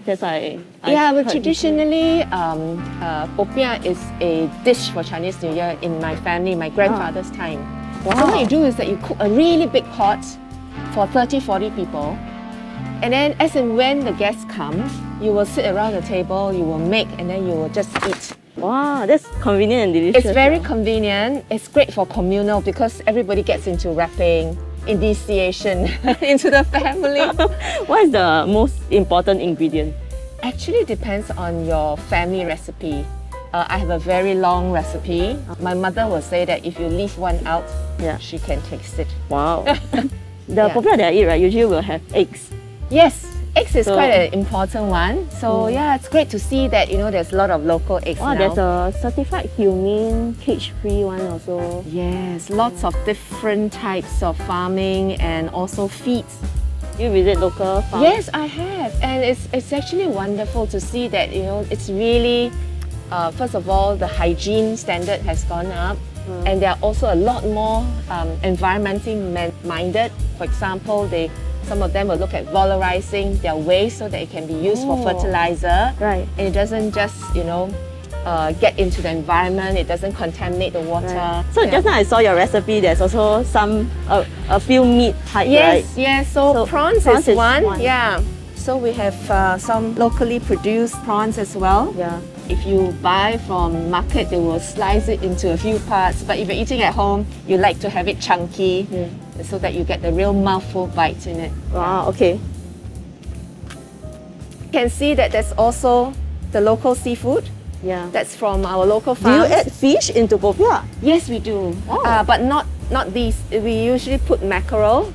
That's why Yeah, well, traditionally, popiah is a dish for Chinese New Year in my family, my grandfather's time. Wow. So what you do is that you cook a really big pot for 30, 40 people. And then as and when the guests come, you will sit around the table, you will make, and then you will just eat. Wow, that's convenient and delicious. It's very convenient. It's great for communal because everybody gets into wrapping, initiation into the family. What is the most important ingredient? Actually depends on your family recipe. I have a very long recipe. My mother will say that if you leave one out, she can taste it. Wow. The popiah that I eat, right, usually will have eggs. Yes, eggs is quite an important one. So yeah, it's great to see that there's a lot of local eggs now. There's a certified humane, cage-free one also. Yes, lots of different types of farming and also feeds. You visit local farms? Yes, I have, and it's actually wonderful to see that it's really first of all the hygiene standard has gone up, and there are also a lot more environmentally minded. For example, some of them will look at valorizing their waste so that it can be used for fertilizer. Right. And it doesn't just, get into the environment, it doesn't contaminate the water. Right. So just now I saw your recipe, there's also a few meat type, right? Yes, so prawns is one. Yeah. So we have some locally produced prawns as well. Yeah. If you buy from market, they will slice it into a few parts. But if you're eating at home, you like to have it chunky so that you get the real mouthful bite in it. Wow, okay. You can see that there's also the local seafood. Yeah. That's from our local farms. Do you add fish into popiah? Yes, we do. But not these. We usually put mackerel.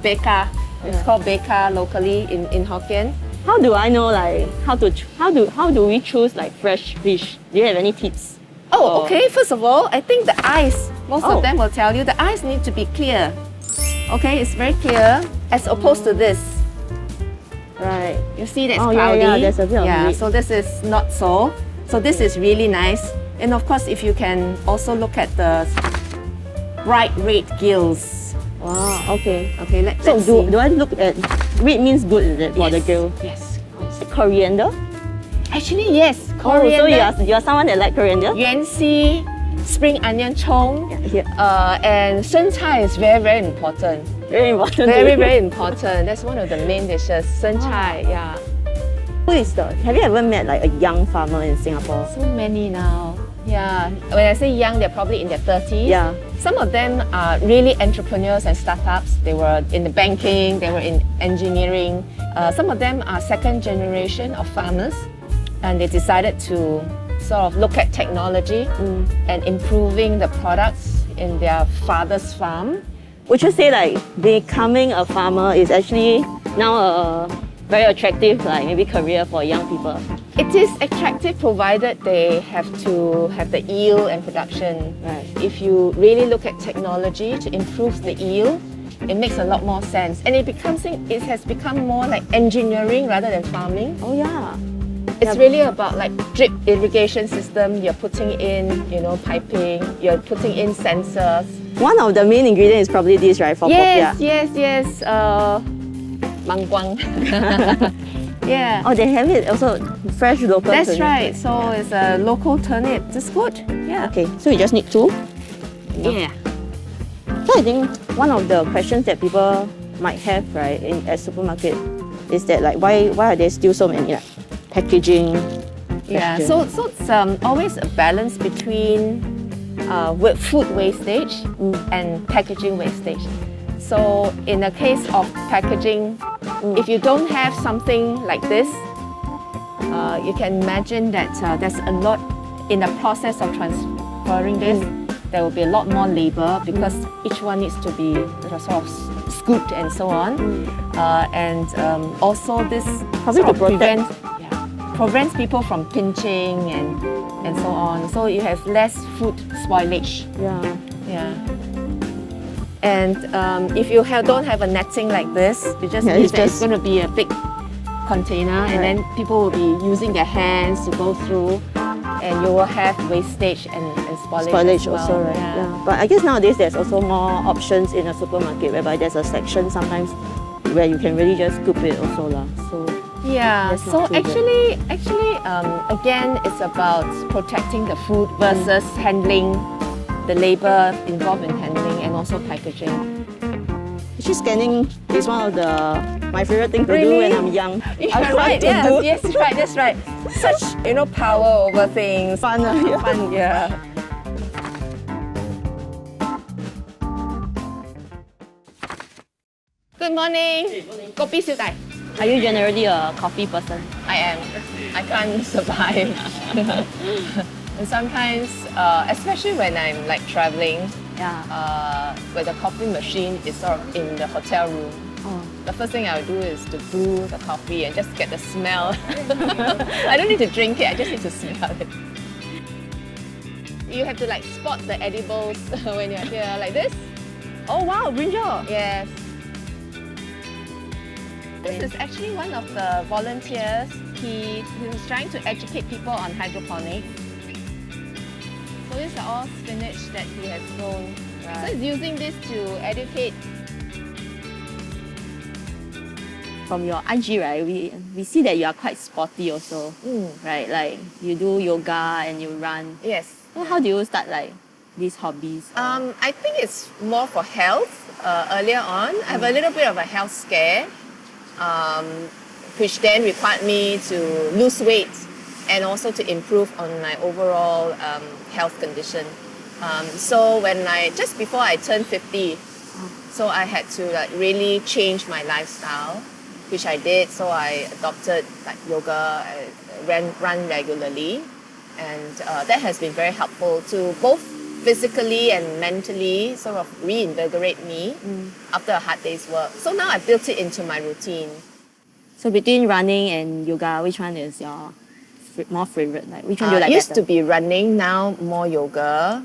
Beka. It's called beka locally in Hokkien. How do I know how do we choose fresh fish? Do you have any tips? Okay. First of all, I think the eyes. Most of them will tell you the eyes need to be clear. Okay, it's very clear as opposed to this. Right. You see that's cloudy. Yeah, there's a bit of red. So this is not so. So this is really nice. And of course, if you can also look at the bright red gills. Wow. Okay. Okay. Let's see. Do I look at red means good? Is it for the gill? Yes. Coriander? Actually, yes. Coriander. So you're someone that like coriander? Yuan xi, spring onion chong, Yeah. and sun chai is very, very important. Very important. Very, very important. That's one of the main dishes. Sun chai, yeah. Have you ever met a young farmer in Singapore? So many now. Yeah. When I say young, they're probably in their 30s. Yeah. Some of them are really entrepreneurs and startups. They were in the banking, they were in engineering. Some of them are second generation of farmers, and they decided to sort of look at technology and improving the products in their father's farm. Would you say becoming a farmer is actually now a very attractive maybe career for young people? It is attractive provided they have to have the yield and production. Right. If you really look at technology to improve the yield, it makes a lot more sense. And it has become more like engineering rather than farming. Oh yeah. It's really about drip irrigation system. You're putting in, piping. You're putting in sensors. One of the main ingredients is probably this, right? For popiah. Yes. Mangguang. Yeah. Oh, they have it also fresh local. That's turnip. right. So it's a local turnip. That's good. Yeah. Okay. So you just need two. Yeah. So I think one of the questions that people might have, right, at supermarket, is that why are there still so many packaging? Yeah. So it's always a balance between food wastage and packaging wastage. So in the case of packaging, if you don't have something like this, you can imagine that there's a lot in the process of transferring this. There will be a lot more labor because each one needs to be sort of scooped and so on. And also this probably sort of to prevents people from pinching and so on. So you have less food spoilage. Yeah. And if you don't have a netting like this, you just believe that it's going to be a big container, and then people will be using their hands to go through, and you will have wastage and spoilage as well. Also, right? Yeah. But I guess nowadays there's also more options in a supermarket whereby there's a section sometimes where you can really just scoop it also lah. So Yeah, that's so not too bad. actually, again, it's about protecting the food versus handling the labor involved in handling and also packaging. actually scanning is one of my favorite thing to do when I'm young. I like to do. Yes, that's right. Such, power over things. Fun, yeah. Fun, yeah. Good morning. Kopi siu dai. Are you generally a coffee person? I am. I can't survive. And sometimes, especially when I'm like traveling, Yeah. where the coffee machine is sort of in the hotel room, Oh. the first thing I'll do is to brew the coffee and just get the smell. I don't need to drink it, I just need to smell it. You have to like spot the edibles when you're here, like this. Oh wow, brinjal. Yes. This is actually one of the volunteers. He was trying to educate people on hydroponics. So these are all spinach that he has grown. So he's using this to educate. From your IG, right, we see that you are quite sporty also, right? Like you do yoga and you run. Yes. So how do you start like these hobbies? I think it's more for health. Earlier on, I have a little bit of a health scare, which then required me to lose weight and also to improve on my overall health condition. So just before I turned 50, so I had to like really change my lifestyle, which I did. So I adopted like yoga, I run regularly, and that has been very helpful to both physically and mentally sort of reinvigorate me after a hard day's work. So now I built it into my routine. So between running and yoga, which one is your more favorite? Like which one do you like Used better? to be running, now more yoga.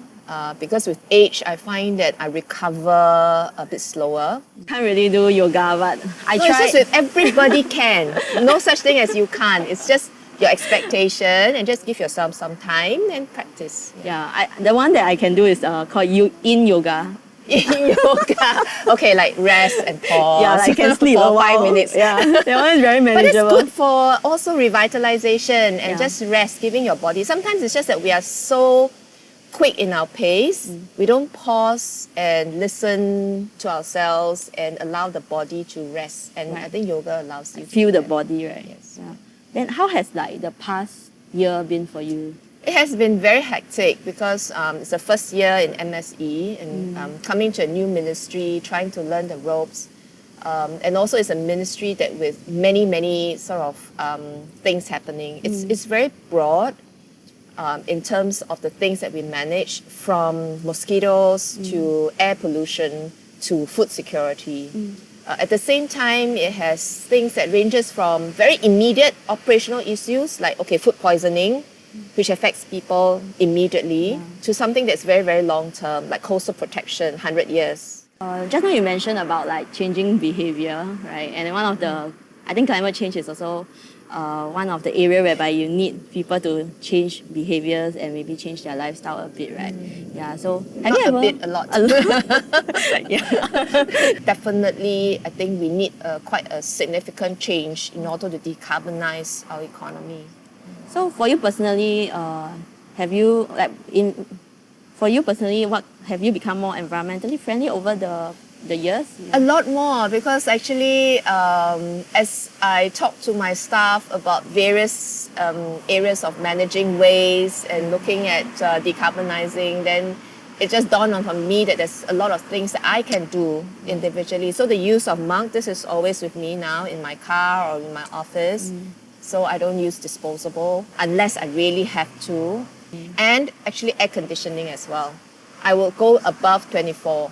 Because with age, I find that I recover a bit slower. Can't really do yoga, but I No, tried. it's just that everybody can. No such thing as you can't. It's just your expectation, and just give yourself some time and practice. Yeah, the one that I can do is called in yoga. In yoga. Okay, like rest and pause. Yeah, like can sleep for a while. 5 minutes. Yeah, that one is very But it's manageable. good for also revitalization and Yeah. just rest, giving your body. Sometimes it's just that we are so quick in our pace. We don't pause and listen to ourselves and allow the body to rest. And I Right. think yoga allows you to Feel do the that. body, right? Yes. Yeah. Then how has like the past year been for you? It has been very hectic because it's the first year in MSE and coming to a new ministry, trying to learn the ropes. And also it's a ministry that with many sort of things happening. It's very broad in terms of the things that we manage, from mosquitoes to air pollution to food security. At the same time, it has things that ranges from very immediate operational issues like, food poisoning, which affects people immediately, to something that's very long term, like coastal protection, 100 years. Just now you mentioned about like changing behavior, right? And one of the, I think climate change is also one of the area whereby you need people to change behaviors and maybe change their lifestyle a bit, right? Yeah. So have Not you ever, a bit, a lot. yeah. Definitely, I think we need quite a significant change in order to decarbonize our economy. So for you personally, have you what have you become more environmentally friendly over the years? A lot more, because actually, as I talk to my staff about various areas of managing waste and looking at decarbonizing, then it just dawned on me that there's a lot of things that I can do individually. So the use of mug, this is always with me now in my car or in my office. So I don't use disposable unless I really have to. And actually air conditioning as well. I will go above 24.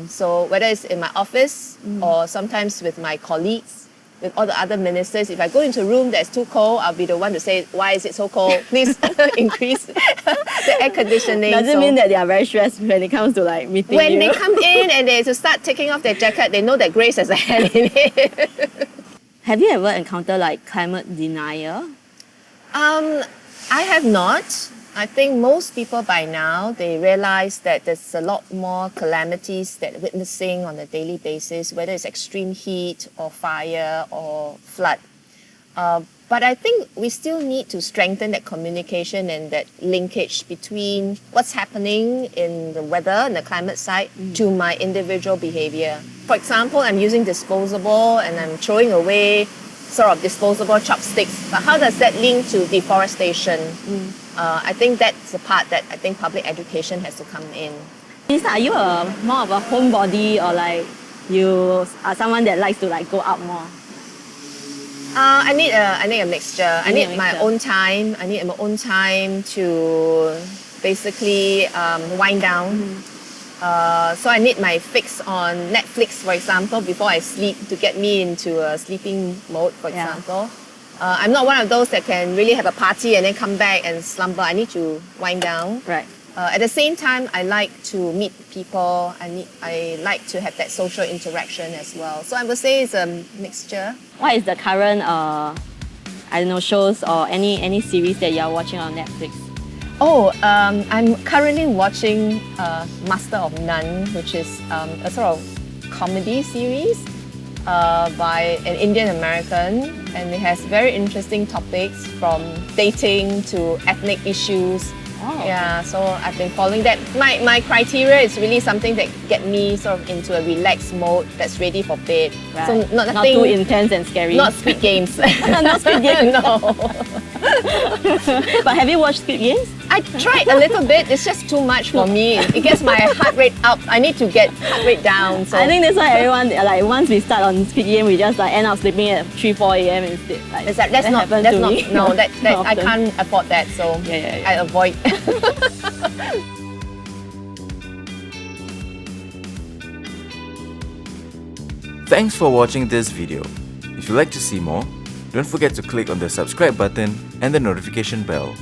So whether it's in my office or sometimes with my colleagues, with all the other ministers, if I go into a room that's too cold, I'll be the one to say, why is it so cold? Please increase the air conditioning. Doesn't mean that they are very stressed when it comes to like meeting when you. they come in and they to start taking off their jacket, they know that Grace has a hand in it. Have you ever encountered like climate denial? I have not. I think most people by now, they realize that there's a lot more calamities that we're witnessing on a daily basis, whether it's extreme heat or fire or flood. But I think we still need to strengthen that communication and that linkage between what's happening in the weather and the climate side to my individual behavior. For example, I'm using disposable and I'm throwing away sort of disposable chopsticks. But how does that link to deforestation? I think that's the part that I think public education has to come in. Lisa, are you more of a homebody, or like you are someone that likes to like go out more? I need a mixture. I need my mixture. own time. I need my own time to basically wind down. So I need my fix on Netflix, for example, before I sleep to get me into a sleeping mode, for example. I'm not one of those that can really have a party and then come back and slumber. I need to wind down. Right. At the same time, I like to meet people. I like to have that social interaction as well. So I would say it's a mixture. What is the current, I don't know, shows or any series that you're watching on Netflix? I'm currently watching Master of None, which is a sort of comedy series by an Indian American, and it has very interesting topics from dating to ethnic issues. Yeah, so I've been following that. My criteria is really something that get me sort of into a relaxed mode that's ready for bed. Right. So not too intense and scary. Not Squid Games. Not Squid Games. No. But have you watched Squid Games? I tried a little bit. It's just too much for me. It gets my heart rate up. I need to get heart rate down. So I think that's why everyone, like, once we start on Squid Game, we just like end up sleeping at 3-4 a.m. instead. Like, that's not me. no, that Not I often. can't afford that. So Yeah. I avoid. Thanks for watching this video. If you'd like to see more, don't forget to click on the subscribe button and the notification bell.